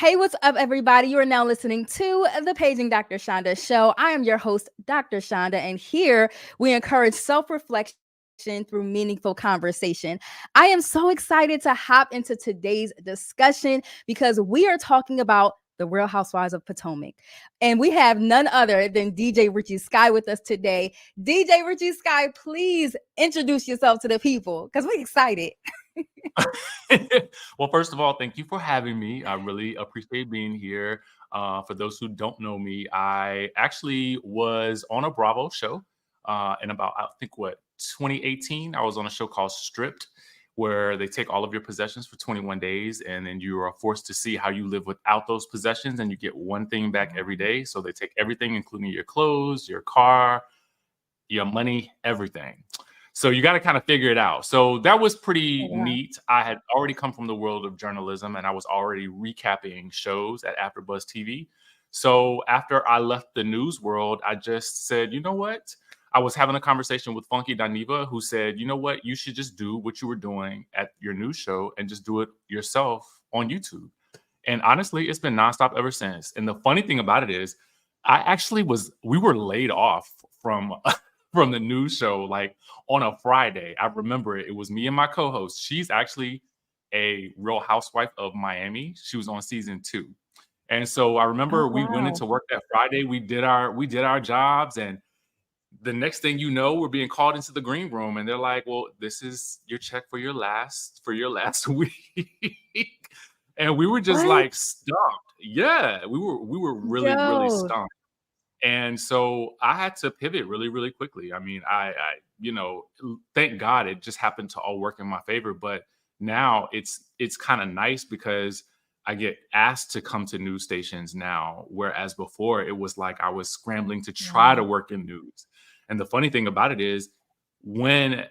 Hey, what's up, everybody? You are now listening to the Paging Dr. Chanda show. I am your host, Dr. Chanda, and here we encourage self reflection through meaningful conversation. I am so excited to hop into today's discussion because we are talking about the Real Housewives of Potomac. And we have none other than DJ Richie Skye with us today. DJ Richie Skye, please introduce yourself to the people because we're excited. Well, first of all, thank you for having me. I really appreciate being here. For those who don't know me, I actually was on a Bravo show in about, I think, 2018. I was on a show called Stripped, where they take all of your possessions for 21 days, and then you are forced to see how you live without those possessions, and you get one thing back every day. So they take everything, including your clothes, your car, your money, everything. So you got to kind of figure it out. So that was pretty neat. I had already come from the world of journalism, and I was already recapping shows at AfterBuzz TV. So after I left the news world, I just said, you know what? I was having a conversation with Funky Daniva, who said, you know what? You should just do what you were doing at your news show and just do it yourself on YouTube. And honestly, it's been nonstop ever since. And the funny thing about it is, we were laid off from from the news show like on a Friday. I remember it. It was me and my co-host. She's actually a Real Housewife of Miami. She was on season 2. And so I remember we went into work that Friday. We did our jobs, and the next thing you know, we're being called into the green room, and they're like, "Well, this is your check for your last week." And we were just like stumped. Yeah, we were really stumped. And so I had to pivot really, really quickly. I mean, I thank God it just happened to all work in my favor. But now it's kind of nice because I get asked to come to news stations now, whereas before it was like I was scrambling to try to work in news. And the funny thing about it is, when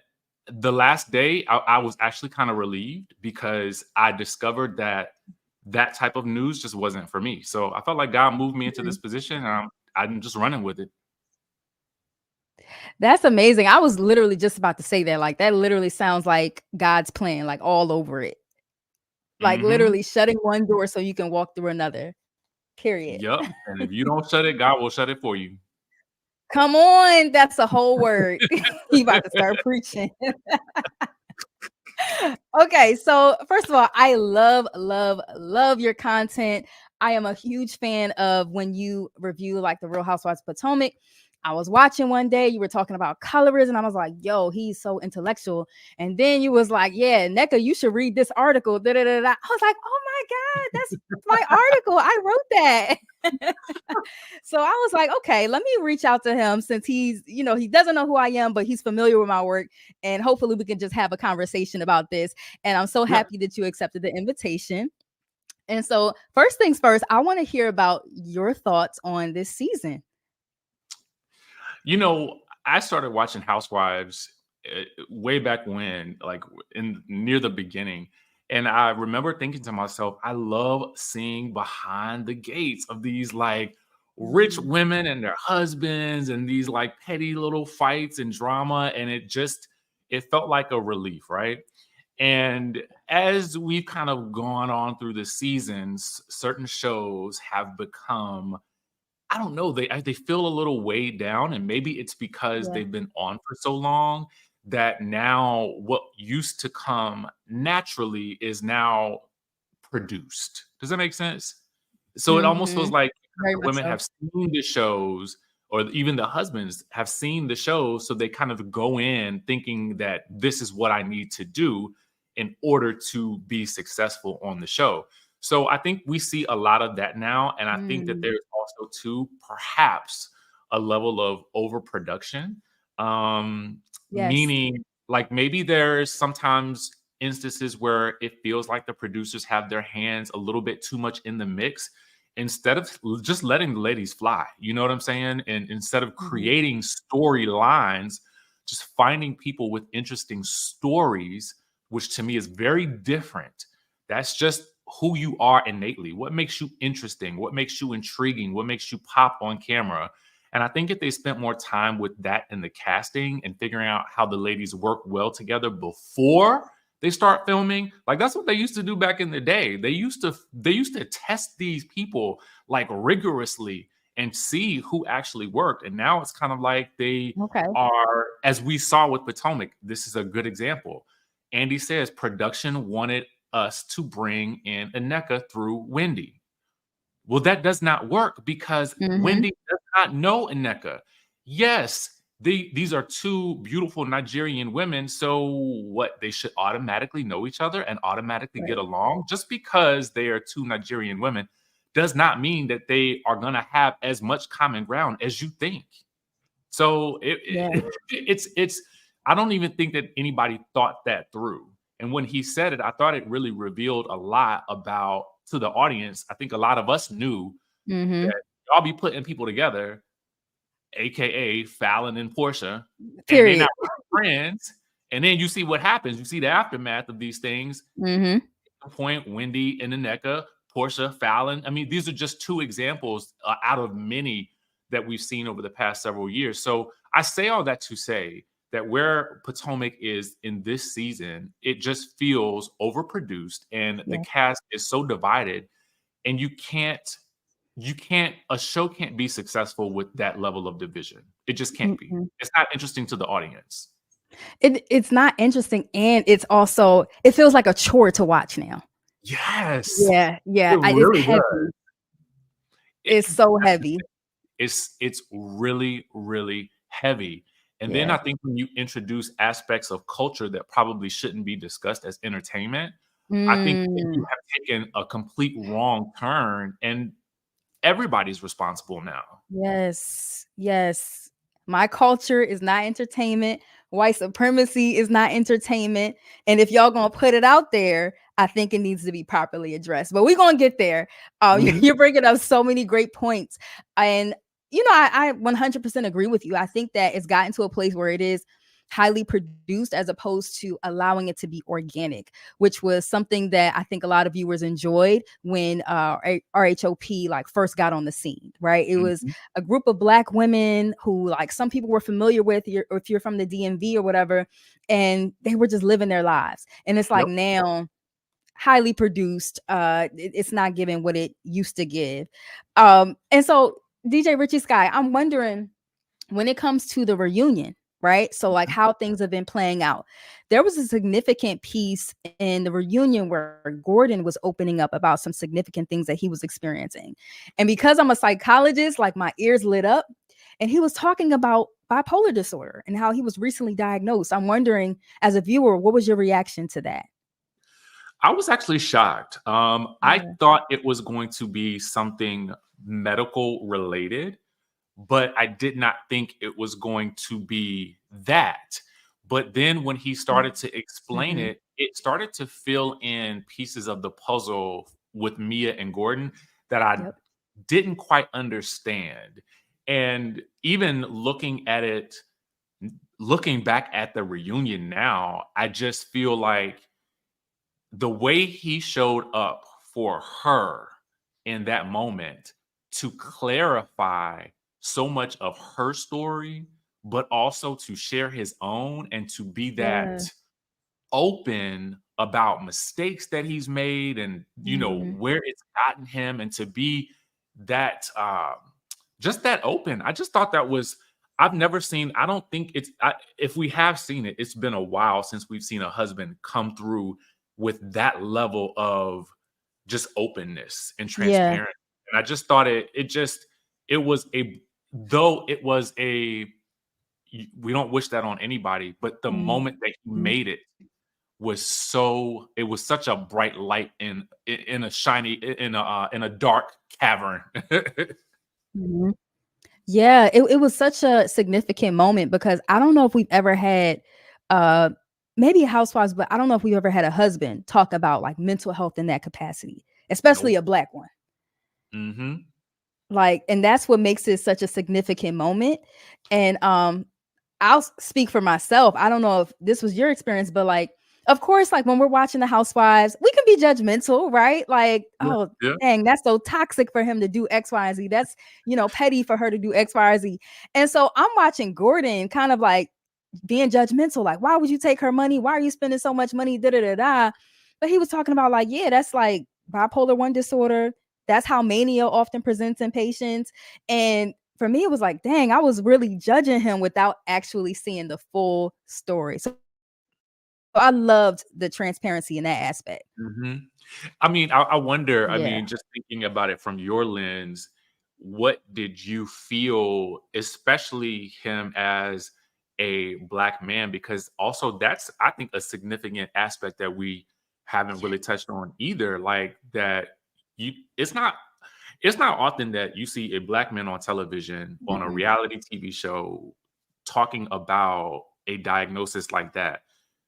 the last day, I was actually kind of relieved because I discovered that type of news just wasn't for me. So I felt like God moved me into this position, and I'm just running with it. That's amazing. I was literally just about to say that. Like, that literally sounds like God's plan, like all over it. Like literally shutting one door so you can walk through another. Period. Yep. And if you don't shut it, God will shut it for you. Come on. That's a whole word. You about to start preaching. Okay. So first of all, I love your content. I am a huge fan of when you review like the Real Housewives of Potomac. I was watching one day, you were talking about colorism, and I was like, yo, he's so intellectual. And then you was like, yeah, NECA, you should read this article. I was like, oh my God, that's my article. I wrote that. So I was like, okay, let me reach out to him since he's, he doesn't know who I am, but he's familiar with my work. And hopefully we can just have a conversation about this. And I'm so happy that you accepted the invitation. And so first things first, I want to hear about your thoughts on this season. I started watching Housewives way back when, like near the beginning. And I remember thinking to myself, I love seeing behind the gates of these like rich women and their husbands and these like petty little fights and drama. And it felt like a relief, right? And as we've kind of gone on through the seasons, certain shows have become, I don't know, they feel a little weighed down, and maybe it's because they've been on for so long that now what used to come naturally is now produced. Does that make sense? So it almost feels like women have seen the shows, or even the husbands have seen the shows, so they kind of go in thinking that this is what I need to do in order to be successful on the show. So I think we see a lot of that now. And I think that there's also, too, perhaps a level of overproduction, meaning like maybe there's sometimes instances where it feels like the producers have their hands a little bit too much in the mix instead of just letting the ladies fly. You know what I'm saying? And instead of creating storylines, just finding people with interesting stories, which to me is very different. That's just who you are innately. What makes you interesting? What makes you intriguing? What makes you pop on camera? And I think if they spent more time with that in the casting and figuring out how the ladies work well together before they start filming. Like that's what they used to do back in the day. They used to test these people like rigorously and see who actually worked. And now it's kind of like they Okay. are, as we saw with Potomac, this is a good example. Andy says production wanted us to bring in Aneka through Wendy. Well, that does not work because Mm-hmm. Wendy does not know Aneka. Yes, these are two beautiful Nigerian women. So what? They should automatically know each other and automatically get Right. along. Just because they are two Nigerian women does not mean that they are going to have as much common ground as you think. So Yeah. it's I don't even think that anybody thought that through. And when he said it, I thought it really revealed a lot about to the audience. I think a lot of us knew Mm-hmm. that y'all be putting people together, aka Fallon and Portia, and they're not Period. really friends. And then you see what happens. You see the aftermath of these things. Mm-hmm. Point, Wendy and Aneka, Portia, Fallon. I mean, these are just two examples out of many that we've seen over the past several years. So I say all that to say that where Potomac is in this season, it just feels overproduced and the Yeah. cast is so divided, and a show can't be successful with that level of division. It just can't be. Mm-mm. It's not interesting to the audience. It's not interesting, and it's also it feels like a chore to watch now. Yes, Yeah, yeah. it It's really does. heavy. It's so That's the heavy. it's really, really heavy. And then Yeah. I think when you introduce aspects of culture that probably shouldn't be discussed as entertainment, I think that you Mm. have taken a complete wrong turn, and everybody's responsible now. Yes. Yes. My culture is not entertainment. White supremacy is not entertainment. And if y'all gonna put it out there, I think it needs to be properly addressed. But we're gonna get there. Mhm. You're bringing up so many great points, and I 100% agree with you. I think that it's gotten to a place where it is highly produced as opposed to allowing it to be organic, which was something that I think a lot of viewers enjoyed when RHOP like first got on the scene, right? It was Mhm. a group of Black women who like some people were familiar with, or if you're from the DMV or whatever, and they were just living their lives. And it's like Yep. now highly produced, it's not giving what it used to give. And so DJ Richie Skye, I'm wondering, when it comes to the reunion, right? So, like how things have been playing out, there was a significant piece in the reunion where Gordon was opening up about some significant things that he was experiencing. And because I'm a psychologist, like my ears lit up, and he was talking about bipolar disorder and how he was recently diagnosed. I'm wondering, as a viewer, what was your reaction to that? I was actually shocked. I Yeah. thought it was going to be something medical related, but I did not think it was going to be that. But then when he started to explain Mm-hmm. it, it started to fill in pieces of the puzzle with Mia and Gordon that I Yep. didn't quite understand. And even looking back at the reunion now, I just feel like the way he showed up for her in that moment to clarify so much of her story, but also to share his own and to be that Yeah. open about mistakes that he's made and Mm-hmm. where it's gotten him, and to be that just that open. I just thought that was I've never seen. I don't think if we have seen it, it's been a while since we've seen a husband come through with that level of just openness and Yeah. transparency. And I just thought it was a though it was a we don't wish that on anybody, but the moment that he Mm-hmm. made it was such a bright light in a shiny in a dark cavern. Mm-hmm. Yeah, it was such a significant moment because I don't know if we've ever had uh maybe housewives, but I don't know if we've ever had a husband talk about like mental health in that capacity, especially Nope. a Black one. Mhm. Like, and that's what makes it such a significant moment. And speak for myself. I don't know if this was your experience, but like, of course, like when we're watching the Housewives, we can be judgmental, right? Like, Yeah, oh, yeah. dang, that's so toxic for him to do X, Y, and Z. That's, petty for her to do X, Y, or Z. And so I'm watching Gordon kind of like being judgmental, like, why would you take her money? Why are you spending so much money? Da da da da. But he was talking about like, yeah, that's like bipolar one disorder. That's how mania often presents in patients. And for me, it was like, dang, I was really judging him without actually seeing the full story. So I loved the transparency in that aspect. Hmm. I mean, I wonder, I Yeah. mean, just thinking about it from your lens, what did you feel, especially him as a Black man? Because also that's, I think, a significant aspect that we haven't really touched on either. Like that you it's not often that you see a Black man on television on a Mm-mm. reality TV show talking about a diagnosis like that.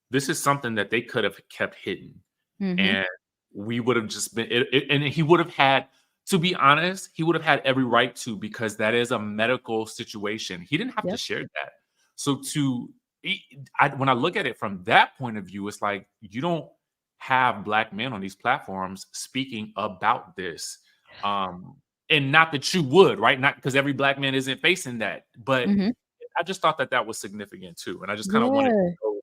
This is something that they could have kept hidden, Mm-hmm. and we would have just been and he would have had, to be honest, he would have had every right to, because that is a medical situation. He didn't have to Yep. share that. So when I look at it from that point of view, it's like you don't have Black men on these platforms speaking about this. um and not that you would, right? Not because every Black man isn't facing that, but Mm-hmm. I just thought that that was significant too, and I just kind of wanted to Yeah. know,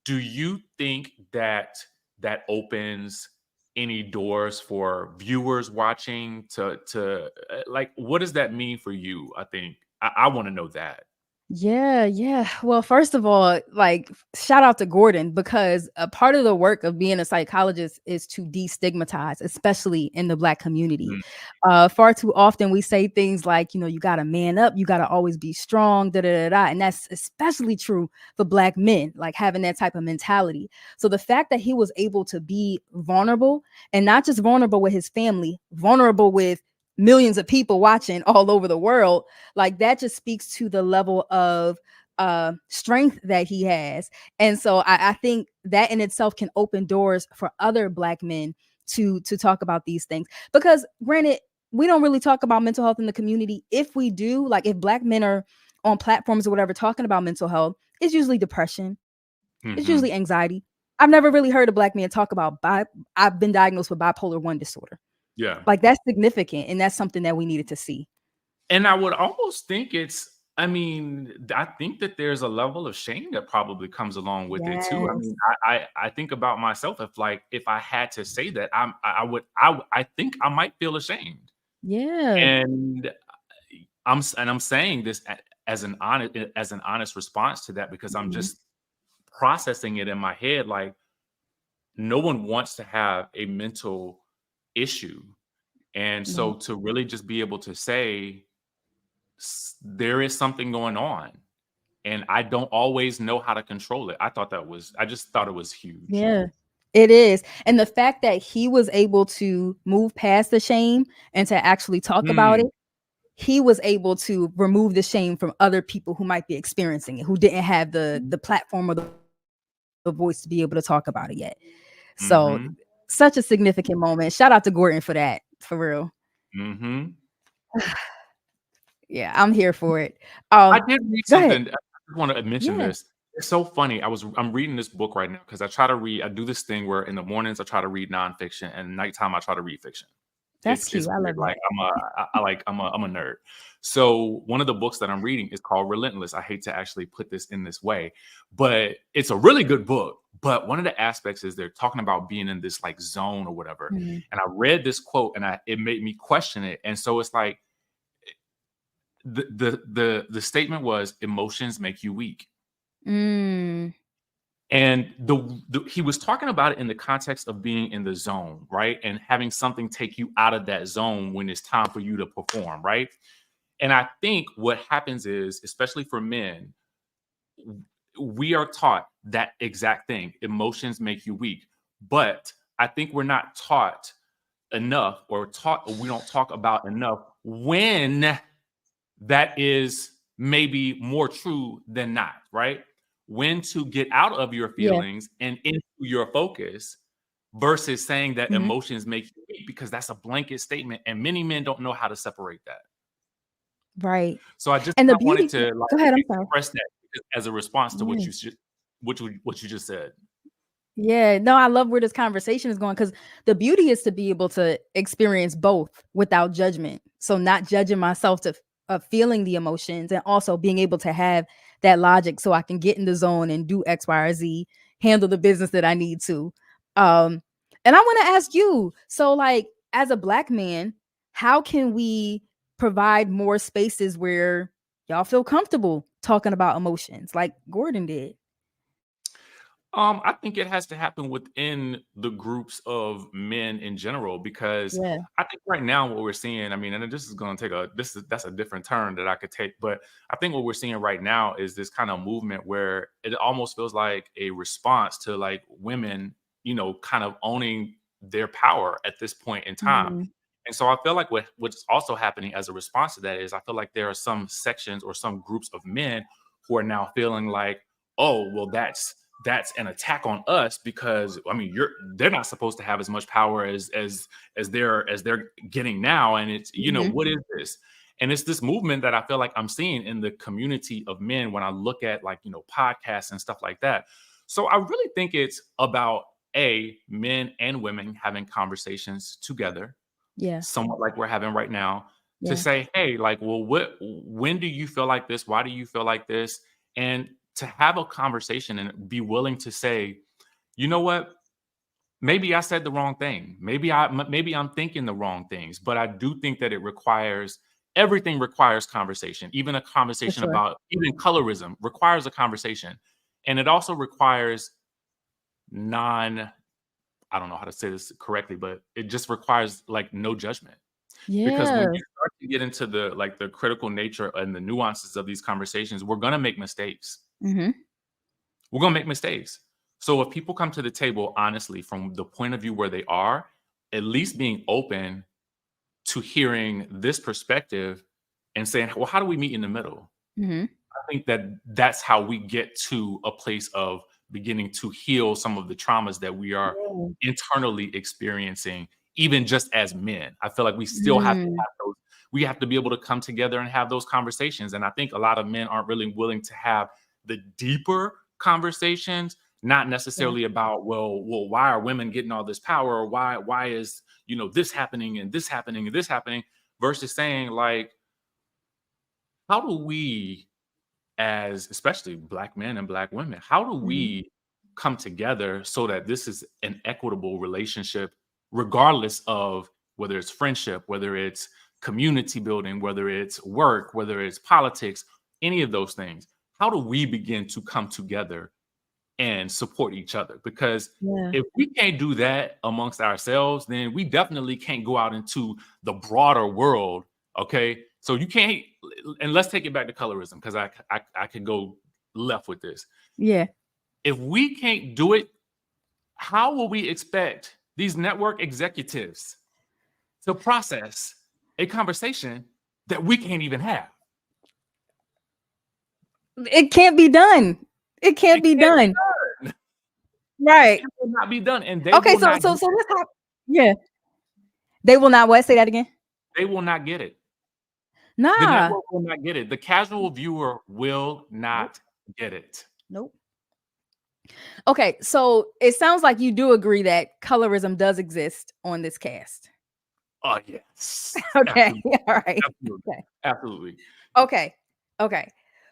do you think that that opens any doors for viewers watching to like, what does that mean for you? I think I want to know that. Yeah, yeah. Well, first of all, like shout out to Gordon because a part of the work of being a psychologist is to destigmatize, especially in the Black community. Mm, Far too often we say things like, you got to man up, you got to always be strong, da da da da, and that's especially true for Black men, like having that type of mentality. So the fact that he was able to be vulnerable, and not just vulnerable with his family, vulnerable with millions of people watching all over the world, like that just speaks to the level of strength that he has. And so I think that in itself can open doors for other Black men to talk about these things, because granted, we don't really talk about mental health in the community. If we do, like if Black men are on platforms or whatever talking about mental health, it's usually depression, it's hmm. usually anxiety. I've never really heard a Black man talk about I've been diagnosed with bipolar one disorder. Yeah. Like that's significant, and that's something that we needed to see. And I would almost think I mean, I think that there's a level of shame that probably comes along with it too. I Yes. mean, I think about myself, if I had to say that, I think I might feel ashamed. Yeah. And I'm saying this as an honest response to that, because I'm Mhm. just processing it in my head. Like, no one wants to have a mental issue, and so No. to really just be able to say, there is something going on, and I don't always know how to control it. I just thought it was huge. Yeah. It is. And the fact that he was able to move past the shame and to actually talk about it, Mm, he was able to remove the shame from other people who might be experiencing it, who didn't have the platform or the voice to be able to talk about it yet. So mhm, such a significant moment. Shout out to Gordon for that, for real. mhm. Yeah, I'm here for it. I did read Go ahead. something. I just want to mention Yeah, this. It's so funny. I'm reading this book right now because I do this thing where in the mornings I try to read nonfiction, and nighttime I try to read fiction. that's It's cute. I weird. love Like that. I'm a nerd. So one of the books that I'm reading is called Relentless. I hate to actually put this in this way, but it's a really good book. But one of the aspects is they're talking about being in this like zone or whatever. Mhm. And I read this quote, and it made me question it. And so it's like the statement was, emotions make you weak. Mm, And he was talking about it in the context of being in the zone, right? And having something take you out of that zone when it's time for you to perform, right? And I think what happens is, especially for men, we are taught that exact thing. Emotions make you weak. But I think we're not taught enough, or we don't talk about enough when that is maybe more true than not, right? When to get out of your yeah. feelings and into your focus versus saying that Mhm. emotions make you weak, because that's a blanket statement and many men don't know how to separate that. Right. So I just And the kind of wanted beauty to like Go ahead, I'm sorry. express that as a response to Yeah. what you just said. Yeah, no, I love where this conversation is going because the beauty is to be able to experience both without judgment. So not judging myself of feeling the emotions and also being able to have that logic so I can get in the zone and do X, Y, or Z, handle the business that I need to. Um, and I want to ask you, so like as a Black man, how can we provide more spaces where y'all feel comfortable talking about emotions like Gordon did? I think it has to happen within the groups of men in general because Yeah. I think right now what we're seeing, I mean, and this is going to take that's a different turn that I could take, but I think what we're seeing right now is this kind of movement where it almost feels like a response to like women, kind of owning their power at this point in time. Mhm. And so I feel like what's also happening as a response to that is I feel like there are some sections or some groups of men who are now feeling like, oh, well, that's an attack on us because I mean they're not supposed to have as much power as they're getting now. And it's Mhm. what is this? And it's this movement that I feel like I'm seeing in the community of men when I look at like podcasts and stuff like that. So I really think it's about men and women having conversations together Yeah. somewhat like we're having right now to Yeah. say, hey, like, well, when do you feel like this? Why do you feel like this? And to have a conversation and be willing to say, you know what? Maybe I said the wrong thing. Maybe I'm thinking the wrong things, but I do think that it requires everything requires conversation. Even a For conversation sure. about even colorism requires a conversation. And it also requires non I don't know how to say this correctly, but it just requires like no judgment. Because when Yeah. you start to get into the critical nature and the nuances of these conversations, we're gonna make mistakes. Mhm. We're gonna make mistakes. So if people come to the table honestly from the point of view where they are, at least being open to hearing this perspective and saying, well, how do we meet in the middle? Mhm. I think that that's how we get to a place of beginning to heal some of the traumas that we are Yeah. internally experiencing, even just as men. I feel like we still have to Mm. have those, we have to be able to come together and have those conversations. And I think a lot of men aren't really willing to have the deeper conversations, not Yeah. necessarily about, well, why are women getting all this power? Or why is, this happening and this happening and this happening, versus saying like, how do we as especially Black men and Black women, how do Mhm. we come together so that this is an equitable relationship, regardless of whether it's friendship, whether it's community building, whether it's work, whether it's politics, any of those things? How do we begin to come together and support each other? Because Yeah. if we can't do that amongst ourselves, then we definitely can't go out into the broader world. Okay, so you can't. And let's take it back to colorism because I could go left with this. Yeah. If we can't do it, how will we expect these network executives to process a conversation that we can't even have? It can't be done. It can't It be can't be done. done. Right. It will not be done, and they Okay, will so not. so so let's talk. Yeah. They will not what? Say that again. They will not get it. The Nah. network will not get it. The casual viewer will Nope. not get it. Nope. Okay, so it sounds like you do agree that colorism does exist on this cast. Oh, yes. Okay. Absolutely. All right. Absolutely. Okay. Absolutely. Okay. Okay.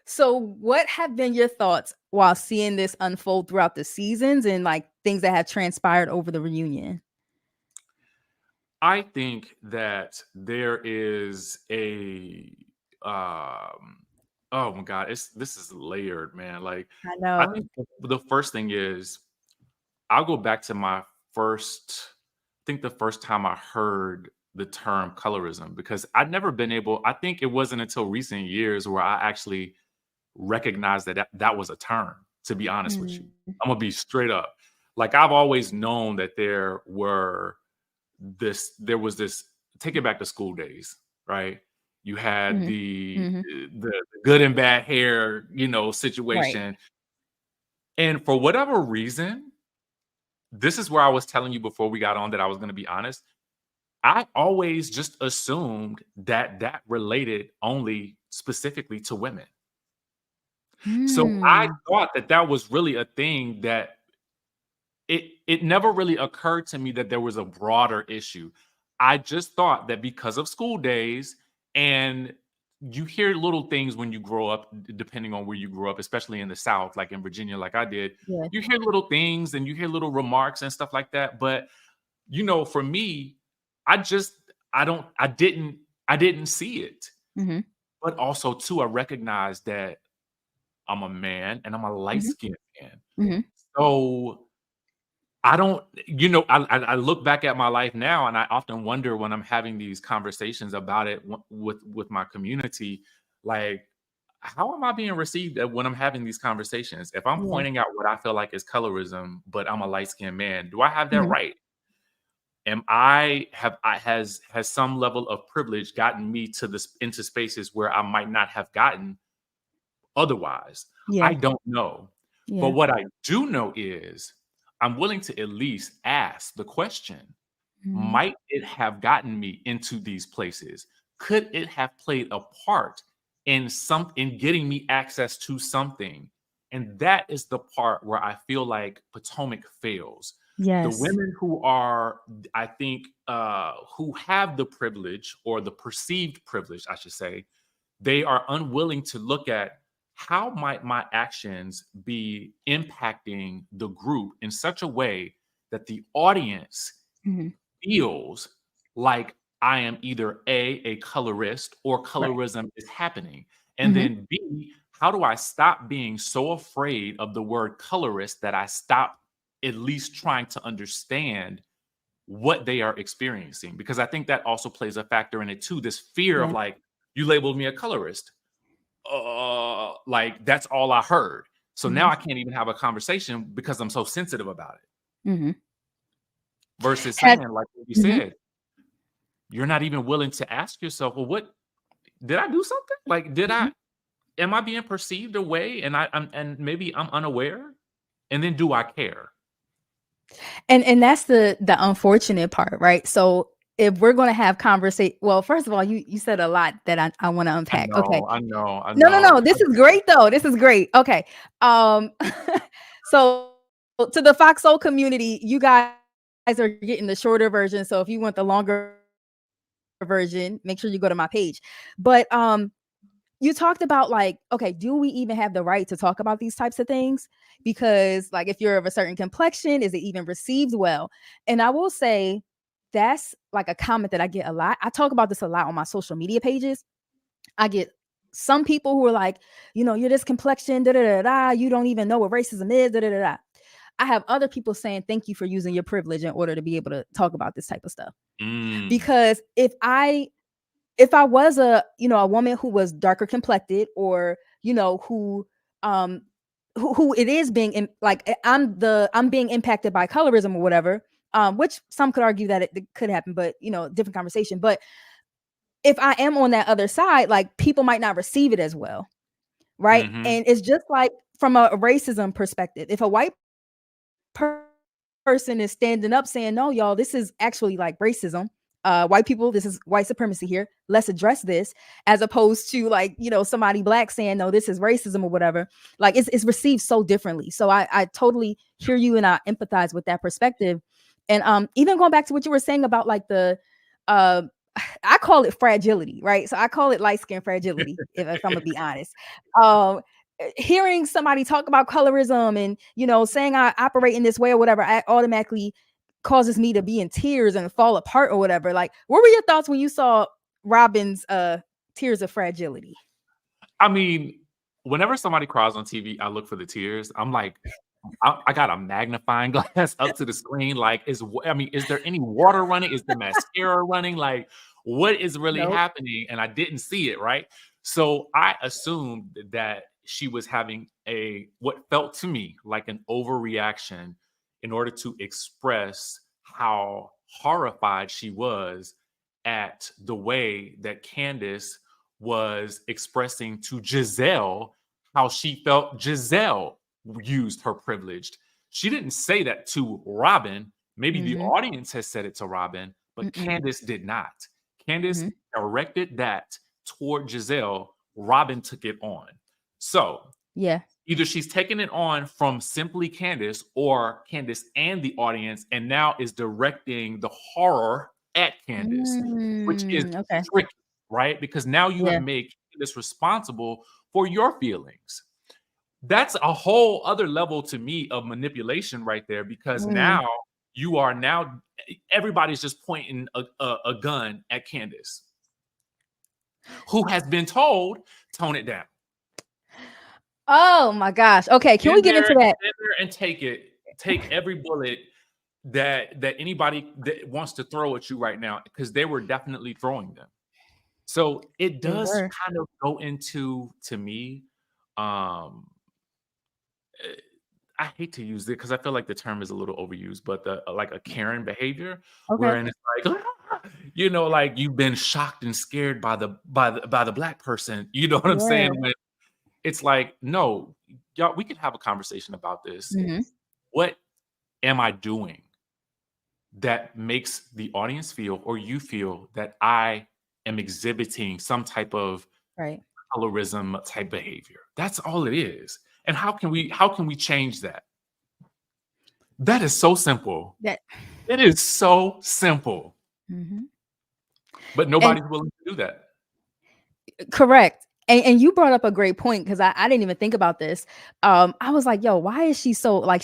So what have been your thoughts while seeing this unfold throughout the seasons and like things that have transpired over the reunion? I think that there is a oh my God, this is layered, man. Like I I know. think the first thing is I'll go back to my first I think the first time I heard the term colorism because I'd never been able I think it wasn't until recent years where I actually recognized that was a term, to be honest with you. Mm. I'm gonna be straight up. Like I've always known that there was this take it back to school days, right? You had Mhm. Mhm. the good and bad hair, Right. situation. And for whatever reason, this is where I was telling you before we got on that I was gonna be honest. I always just assumed that that related only specifically to women. So I Mm. thought that that was really a thing that it never really occurred to me that there was a broader issue. I just thought that because of school days and you hear little things when you grow up, depending on where you grew up, especially in the South, like in Virginia, like I did. Yeah. You hear little things and you hear little remarks and stuff like that. But for me, I just I didn't see it. Mm-hmm. But also too, I recognize that I'm a man and I'm a light Mm-hmm. skinned man. Mm-hmm. So I don't, I look back at my life now, and I often wonder when I'm having these conversations about it with my community, like, how am I being received when I'm having these conversations? If I'm Yeah. pointing out what I feel like is colorism, but I'm a light skinned man, do I have that Mm-hmm. right? Has some level of privilege gotten me to this into spaces where I might not have gotten otherwise? I Yeah. don't know. But Yeah. what I do know is I'm willing to at least ask the question, Mm-hmm. might it have gotten me into these places? Could it have played a part in getting me access to something? And that is the part where I feel like Potomac fails. The Yes. women who are, I think, who have the privilege, or the perceived privilege, I should say, they are unwilling to look at how might my actions be impacting the group in such a way that the audience Mm-hmm. feels like I am either a colorist, or Right. colorism is happening. And Mm-hmm. then B, how do I stop being so afraid of the word colorist that I stop at least trying to understand what they are experiencing? Because I think that also plays a factor in it too. This fear of Yeah. like, you labeled me a colorist. Like that's all I heard. So now Mm-hmm. I can't even have a conversation because I'm so sensitive about it. Mm-hmm. Versus Had. saying, like what you Mm-hmm. said, you're not even willing to ask yourself, well, what did I do something? Like, Mm-hmm. am I being perceived a way, and and maybe I'm unaware? And then do I care? And that's the unfortunate part, right? So if we're going to have conversation, well, first of all, you said a lot that I want to I unpack. Okay. know, I know, I No, no, know. no. This is great though. This is great. Okay. Um so to the Foxhole community, you guys are getting the shorter version. So if you want the longer version, make sure you go to my page. But you talked about like, okay, do we even have the right to talk about these types of things? Because like if you're of a certain complexion, is it even received well? And I will say that's like a comment that I get a lot. I talk about this a lot on my social media pages. I get some people who are like, you're this complexion, da da da da. You don't even know what racism is, da da da da. I have other people saying thank you for using your privilege in order to be able to talk about this type of stuff. Mm, Because if I was a woman who was darker complected, or um who it is being like I'm being impacted by colorism or whatever, which some could argue that it could happen, but different conversation. But if I am on that other side, like people might not receive it as well, right? mhm, And it's just like from a racism perspective, if a white person is standing up saying, no, y'all, this is actually like racism, white people, this is white supremacy here, let's address this, as opposed to like somebody black saying, no, this is racism or whatever. Like it's received so differently. So I totally hear you, and I empathize with that perspective. And even going back to what you were saying about like the uh I call it fragility, right? So I call it light skin fragility, if I'm gonna be honest. um Hearing somebody talk about colorism and saying I operate in this way or whatever, I automatically causes me to be in tears and fall apart or whatever. Like, what were your thoughts when you saw Robin's tears of fragility? I mean, whenever somebody cries on TV, I look for the tears. I'm like, I got a magnifying glass up to the screen. Like, is there any water running? Is the mascara running? Like, what is really Nope. happening? And I didn't see it, right? So I assumed that she was having what felt to me like an overreaction in order to express how horrified she was at the way that Candace was expressing to Giselle how she felt Giselle used her privilege. She didn't say that to Robin. Maybe the Mm-hmm. audience has said it to Robin, but Mm-mm. Candace did not. Candace Mm-hmm. directed that toward Giselle. Robin took it on. So Yeah. either she's taking it on from simply Candace, or Candace and the audience, and now is directing the horror at Candace, which is Okay. tricky, right? Because now you have Yeah. made Candace responsible for your feelings. That's a whole other level to me of manipulation right there, because Mm, now everybody's just pointing a gun at Candace, who has been told, tone it down. oh my gosh. Okay, can we Stand get there, into that? stand there and take it. Take every bullet that anybody that wants to throw at you right now, because they were definitely throwing them. So it They does were. kind of go into, to me, um, eh, I hate to use it because I feel like the term is a little overused, but the like a Karen behavior, Okay. wherein it's like, like you've been shocked and scared by the black person. You know what I'm Yeah. saying? When it's like, no, y'all, we could have a conversation about this. Hmm. What am I doing that makes the audience feel, or you feel, that I am exhibiting some type of Right. colorism type behavior? That's all it is. And how can we change that? That is so simple. That. It is so simple, Hmm. but And nobody's willing to do that. correct. And you brought up a great point, because I didn't even think about this. I was like, yo, why is she so like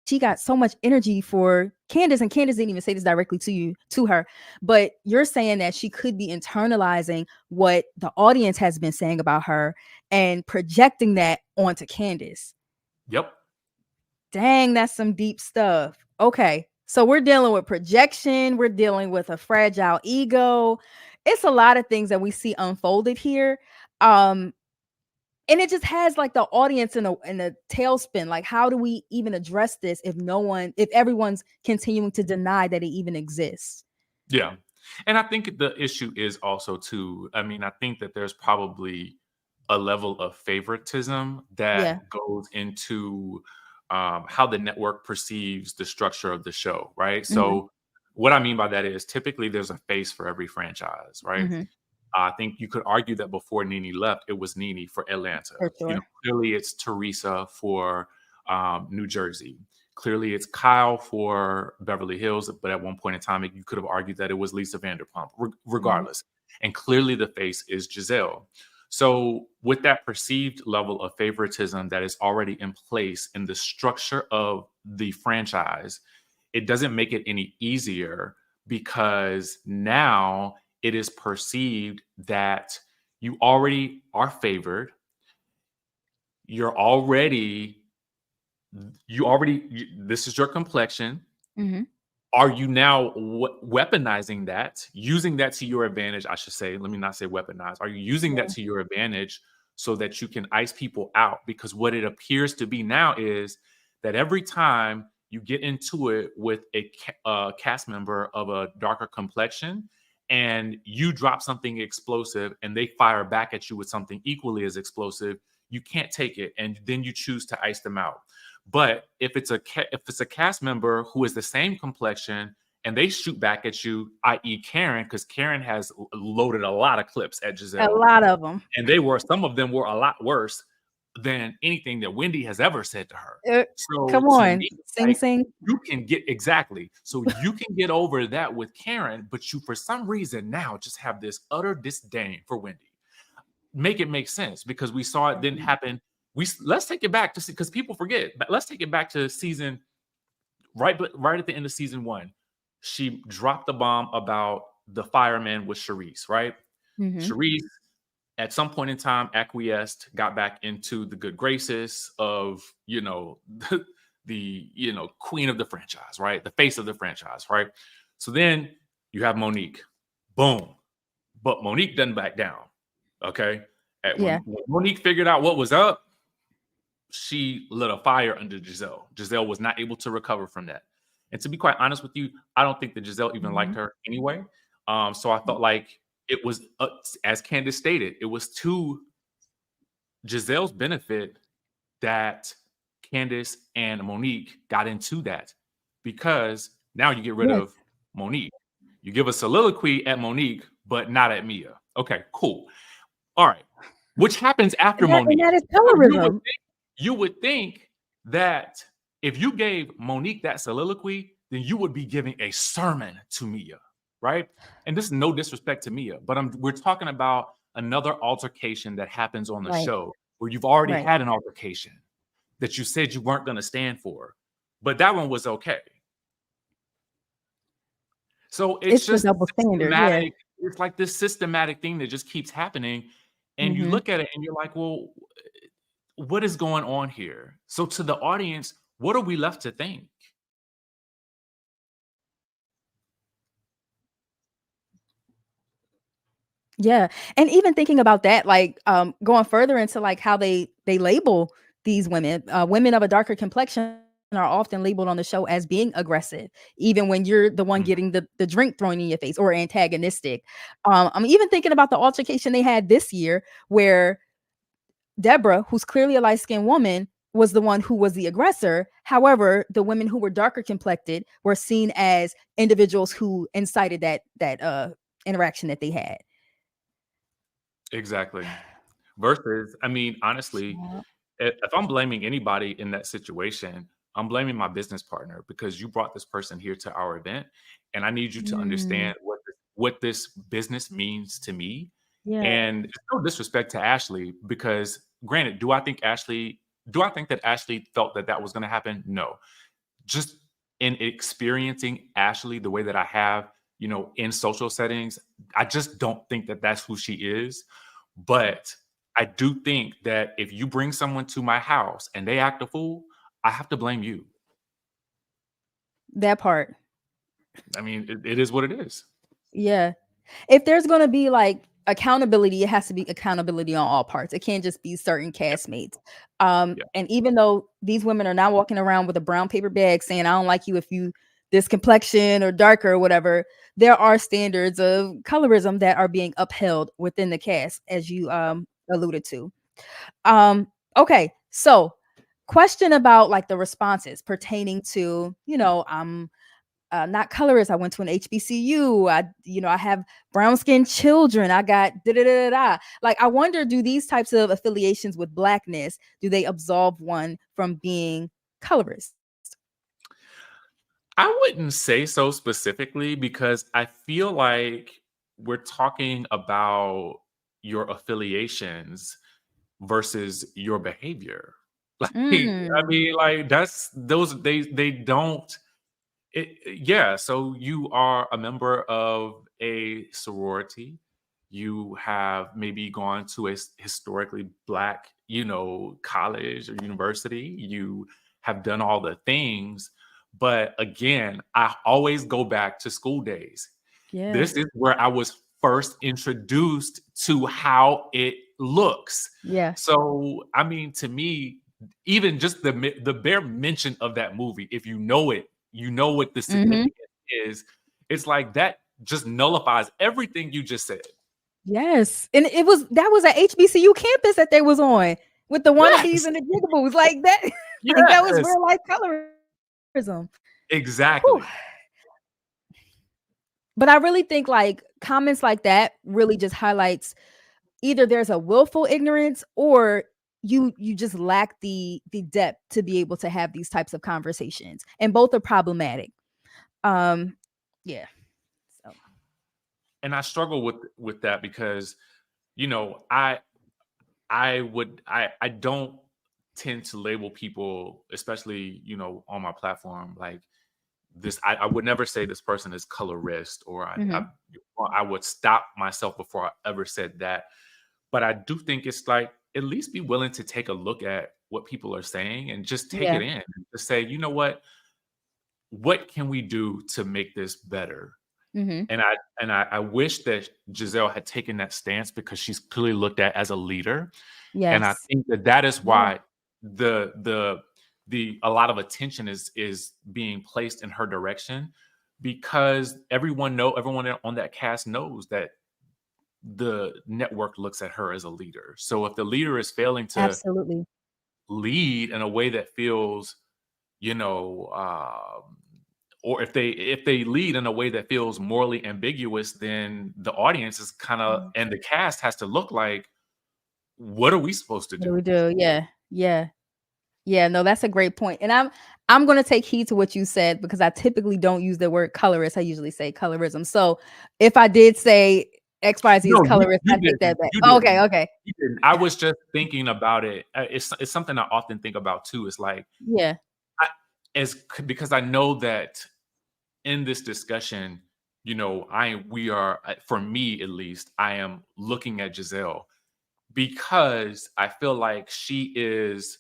she got so much energy for Candace, and Candace didn't even say this directly to her, but you're saying that she could be internalizing what the audience has been saying about her and projecting that onto Candace. Yep. Dang, that's some deep stuff. Okay. So we're dealing with projection, we're dealing with a fragile ego. It's a lot of things that we see unfolded here. Um and it just has like the audience in a tailspin. Like, how do we even address this if everyone's continuing to deny that it even exists? Yeah. And I think the issue is also too, I mean, I think that there's probably a level of favoritism Yeah. that goes into how the network perceives the structure of the show, right? Hmm. So what I mean by that is, typically there's a face for every franchise, right? Hmm. I think you could argue that before Nene left, it was Nene for Atlanta. For sure. Clearly it's Teresa for New Jersey. Clearly it's Kyle for Beverly Hills, but at one point in time, you could have argued that it was Lisa Vanderpump, Hmm. regardless. And clearly the face is Giselle. So with that perceived level of favoritism that is already in place in the structure of the franchise, it doesn't make it any easier, because now it is perceived that you already are favored. You're already, this is your complexion. Hmm. Are you now weaponizing that, using that to your advantage? I should say, let me not say weaponize. Are you using that Yeah. to your advantage so that you can ice people out? Because what it appears to be now is that every time you get into it with a cast member of a darker complexion, and you drop something explosive and they fire back at you with something equally as explosive, you can't take it, and then you choose to ice them out. But if it's a cast member who is the same complexion and they shoot back at you, i.e., Karen, because Karen has loaded a lot of clips at A Giselle, lot of them. and some of them were a lot worse than anything that Wendy has ever said to her. So Come to on, me, sing, like, sing. you can get exactly. So you can get over that with Karen, but you, for some reason, now just have this utter disdain for Wendy. Make it make sense, because we saw it didn't happen. Let's take it back to see, because people forget. But let's take it back to season right at the end of season 1. She dropped the bomb about the fireman with Charisse, right? Hmm. Charisse, at some point in time, acquiesced, got back into the good graces of, the queen of the franchise, right? The face of the franchise, right? So then you have Monique. Boom. But Monique doesn't back down. Okay. Yeah. When Monique figured out what was up, she lit a fire under Giselle. Giselle was not able to recover from that. And to be quite honest with you, I don't think that Giselle even liked Hmm. her anyway. So I felt like it was, as Candace stated, it was to Giselle's benefit that Candace and Monique got into that, because now you get rid Yes. of Monique. You give a soliloquy at Monique, but not at Mia. Okay, cool. All right. Which happens after And Monique. that is So colorism. you would think that if you gave Monique that soliloquy, then you would be giving a sermon to Mia, right? And this is no disrespect to Mia, but we're talking about another altercation that happens on the Right. show where you've already Right. had an altercation that you said you weren't going to stand for, but that one was okay. So it's It's the just double standard. Yeah. systematic. It's like this systematic thing that just keeps happening. And you Mhm. look at it and you're like, well, what is going on here? So to the audience, what are we left to think? Yeah. And even thinking about that, like, going further into, like, how they label these women, women of a darker complexion are often labeled on the show as being aggressive, even when you're the one Mm, getting the drink thrown in your face, or antagonistic. I'm even thinking about the altercation they had this year where Deborah, who's clearly a light-skinned woman, was the one who was the aggressor. However, the women who were darker complected were seen as individuals who incited that interaction that they had. exactly. Versus, I mean, honestly, Child. if I'm blaming anybody in that situation, I'm blaming my business partner because you brought this person here to our event, and I need you to Mm, understand what this business means to me. yeah, And it's no disrespect to Ashley because, granted, do I think that Ashley felt that that was going to happen? No. Just in experiencing Ashley the way that I have, in social settings, I just don't think that that's who she is. But I do think that if you bring someone to my house and they act a fool, I have to blame you. that part. I mean, it is what it is. Yeah. If there's gonna be, like, accountability, it has to be accountability on all parts. It can't just be certain Yeah, castmates. yeah, And even though these women are now walking around with a brown paper bag saying, "I don't like you if you this complexion or darker or whatever," there are standards of colorism that are being upheld within the cast, as you alluded to. Um, okay, so question about, like, the responses pertaining to, I'm not colorist. I went to an HBCU. I have brown skinned children. I got da da da da. Like, I wonder, do these types of affiliations with blackness, do they absolve one from being colorist? I wouldn't say so specifically because I feel like we're talking about your affiliations versus your behavior. Like, I Mm, mean, like that's those they don't yeah, so you are a member of a sorority. You have maybe gone to a historically black, college or university. You have done all the things. But again, I always go back to school days. yeah, This is where I was first introduced to how it looks. yeah. So, I mean, to me, even just the bare mention of that movie, if you know it, you know what the Hmm. significance is. It's like that just nullifies everything you just said. Yes, and that was a HBCU campus that they was on with the wannabes Yes, and the jigaboos like that. Like, that was yes, real life colorism. Whew. exactly. But I really think, like, comments like that really just highlights either there's a willful ignorance, or you just lack the depth to be able to have these types of conversations, and both are problematic. um yeah, so And I struggle with that because I don't tend to label people, especially on my platform, like this. I would never say this person is colorist, or mhm. I would stop myself before I ever said that. But I do think it's like at least be willing to take a look at what people are saying and just take it Yeah. in and just say, you know what can we do to make this better? Mhm. And I wish that Giselle had taken that stance because she's clearly looked at as a leader. And I Yes. think that is Yeah. why the a lot of attention is being placed in her direction because everyone on that cast knows that the network looks at her as a leader. So if the leader is failing to Absolutely. lead in a way that feels, you know, or if they lead in a way that feels morally ambiguous, then the audience is kind of Mm. and the cast has to look like, what are we supposed to What do do? we do? Yeah. Yeah. Yeah, no, that's a great point. And I'm gonna take heed to what you said, because I typically don't use the word colorist. I usually say colorism. So if I did say XYZ is No, colorist. you I take didn't. that back. You Okay, didn't. okay. You didn't. I was just thinking about it. It's something I often think about too. It's like Yeah. I because I know that in this discussion, we are, for me at least, I am looking at Giselle because I feel like she's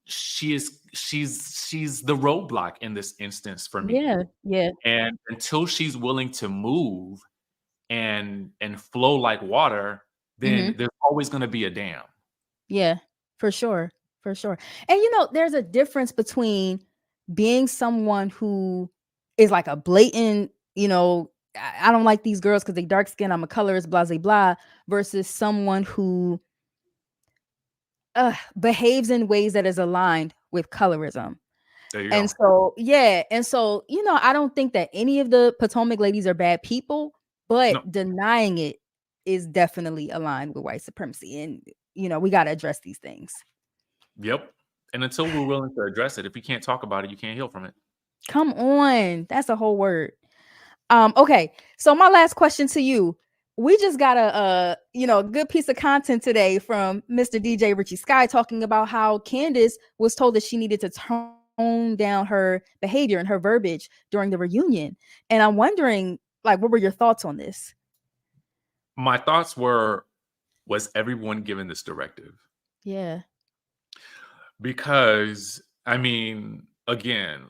the roadblock in this instance for me. Yeah. Yeah. And until she's willing to move and flow like water, then Mhm. there's always going to be a dam. Yeah. For sure. For sure. And there's a difference between being someone who is like a blatant, I don't like these girls because they dark skin, I'm a colorist, blah blah blah, versus someone who behaves in ways that is aligned with colorism. There you And go. so, yeah, and so, I don't think that any of the Potomac ladies are bad people, but No. denying it is definitely aligned with white supremacy. And, we got to address these things. Yep. And until we're willing to address it, if you can't talk about it, you can't heal from it. Come on. That's a whole word. Okay. So my last question to you. We just got a good piece of content today from Mr. DJ Richie Skye talking about how Candace was told that she needed to tone down her behavior and her verbiage during the reunion. And I'm wondering, like, what were your thoughts on this? My thoughts were, was everyone given this directive? Yeah. Because, I mean, again,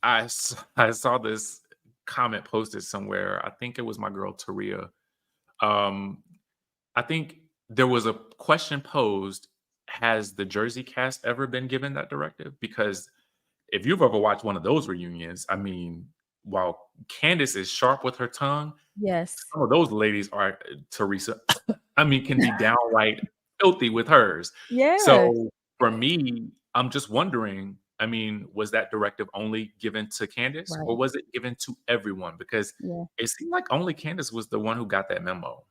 I saw this comment posted somewhere. I think it was my girl Taria. Um, I think there was a question posed: has the Jersey cast ever been given that directive? Because if you've ever watched one of those reunions, I mean, while Candace is sharp with her tongue, Yes. some of those ladies are, Teresa, I mean, can be downright filthy with hers. Yeah. So for me, I'm just wondering, I mean, was that directive only given to Candace or Right. was it given to everyone? Because Yeah. it seemed like only Candace was the one who got that memo.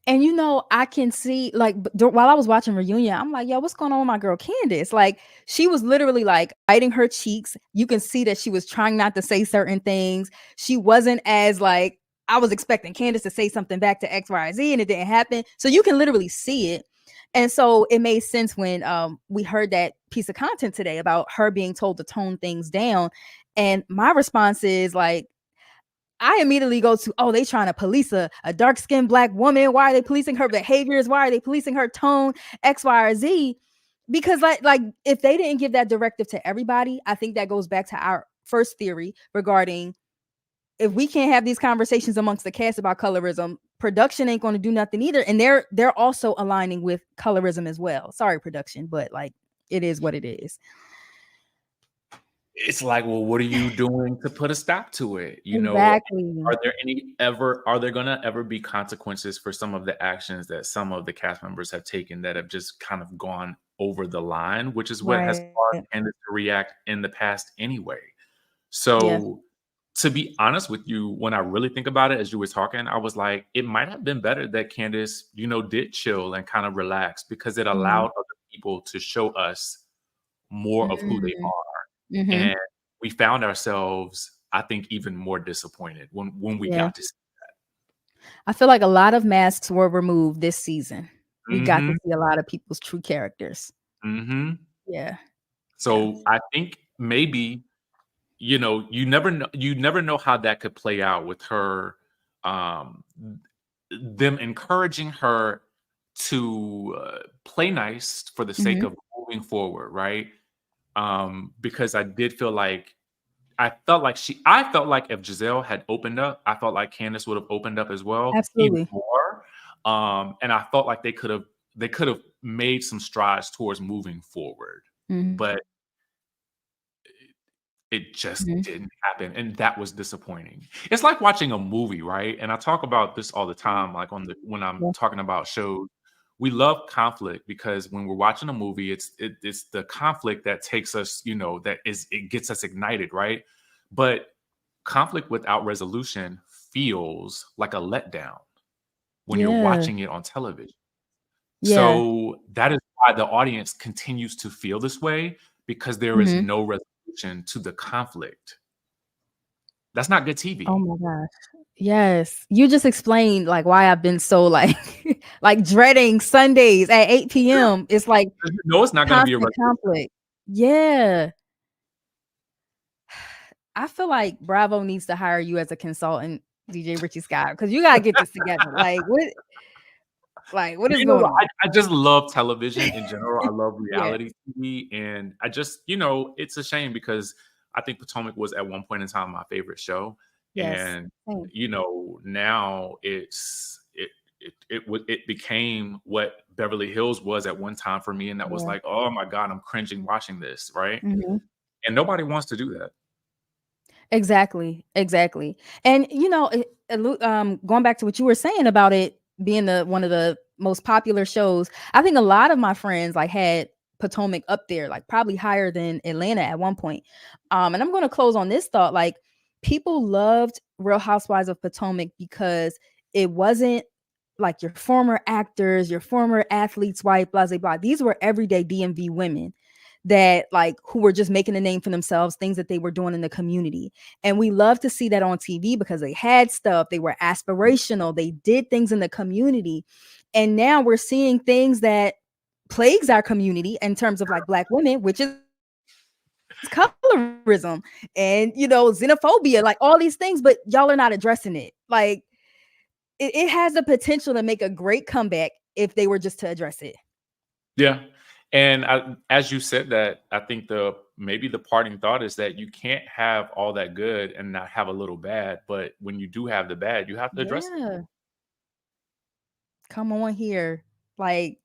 And I can see like while I was watching reunion, I'm like, yo, what's going on with my girl Candace? Like, she was literally like biting her cheeks. You can see that she was trying not to say certain things. She wasn't as like, I was expecting Candace to say something back to XYZ and it didn't happen. So you can literally see it. And so it made sense when we heard that piece of content today about her being told to tone things down. And my response is like, I immediately go to, oh, they trying to police a dark-skinned Black woman. Why are they policing her behaviors? Why are they policing her tone? X, Y, or Z. Because like if they didn't give that directive to everybody, I think that goes back to our first theory regarding if we can't have these conversations amongst the cast about colorism, production ain't going to do nothing either. And they're also aligning with colorism as well. Sorry, production, but like it is what it is. It's like, well, what are you doing to put a stop to it? Exactly. Are there gonna ever be consequences for some of the actions that some of the cast members have taken that have just kind of gone over the line, which is what has Right. caused Candace to react in the past anyway. Yeah. So to be honest with you, when I really think about it, as you were talking, I was like, it might have been better that Candace, did chill and kind of relax because it allowed other people to show us more of who they Mm-hmm. are. Mm-hmm. And we found ourselves, I think, even more disappointed when we Yeah. got to see I feel like a lot of masks were removed this season. We got to Mhm, see a lot of people's true characters. mhm. Yeah. Yeah. So I think maybe, you never know how that could play out with her, um, them encouraging her to, play nice for the sake Mhm. of moving forward, right? Because I felt like if Giselle had opened up, I felt like Candace would have opened up as well, even Absolutely. more. And I felt like they could have made some strides towards moving forward, Mhm. but it just Mhm. didn't happen, and that was disappointing. It's like watching a movie, right? And I talk about this all the time, like when I'm Yeah. talking about shows. We love conflict because when we're watching a movie, it's the conflict that takes us, it gets us ignited, right? But conflict without resolution feels like a letdown when you're Yeah. watching it on television. Yeah. So that is why the audience continues to feel this way because there is Mhm. no resolution to the conflict. That's not good Oh TV. my gosh. Yes. You just explained like why I've been so like like dreading Sundays at 8 Yeah. p.m. It's like You know it's not gonna be a constant regular. conflict. Yeah. I feel like Bravo needs to hire you as a consultant, DJ Richie Skye, because you gotta get this together. Like what is You know going what? on? I just love television in general. I love Yeah. reality TV, and I just, it's a shame because I think Potomac was at one point in time my favorite show, Yes. and Same. now it became what Beverly Hills was at one time for me, and that was Yeah. like, oh my god, I'm cringing watching this, right? Mhm. And nobody wants to do that. Exactly, exactly. And going back to what you were saying about it being the one of the most popular shows, I think a lot of my friends like had Potomac up there, like probably higher than Atlanta at one point. And I'm going to close on this thought: like people loved Real Housewives of Potomac because it wasn't like your former actors, your former athletes, wife, blah blah blah. These were everyday DMV women that like who were just making a name for themselves, things that they were doing in the community. And we love to see that on TV because they had stuff, they were aspirational, they did things in the community. And now we're seeing things that plagues our community in terms of like black women, which is colorism and xenophobia, like all these things, but y'all are not addressing it. Like it has the potential to make a great comeback if they were just to address it. Yeah. And as you said that, I think maybe the parting thought is that you can't have all that good and not have a little bad. But when you do have the bad, you have to address it. Yeah. Come on here. Like,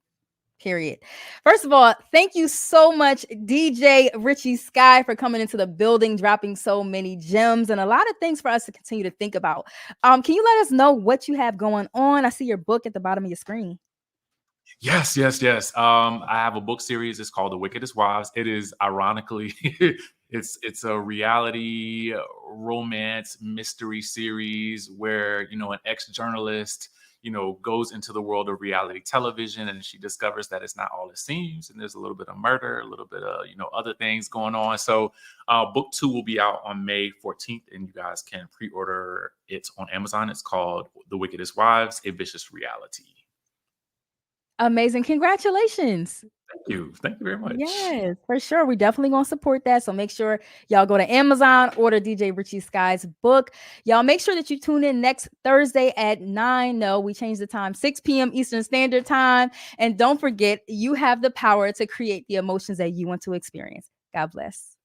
period. First of all, thank you so much, DJ Richie Skye, for coming into the building, dropping so many gems and a lot of things for us to continue to think about. Can you let us know what you have going on? I see your book at the bottom of your screen. Yes, yes, yes. I have a book series. It's called The Wickedest Wives. It is ironically, it's a reality romance mystery series where an ex journalist goes into the world of reality television, and she discovers that it's not all it seems, and there's a little bit of murder, a little bit of other things going on. So, book 2 will be out on May 14th, and you guys can pre-order it on Amazon. It's called The Wickedest Wives: A Vicious Reality. Amazing. Congratulations. Thank you. Thank you very much. Yes, for sure. We definitely gonna support that. So make sure y'all go to Amazon, order DJ Richie Skye's book. Y'all make sure that you tune in next Thursday at 9. No, we changed the time, 6 p.m. Eastern Standard Time. And don't forget, you have the power to create the emotions that you want to experience. God bless.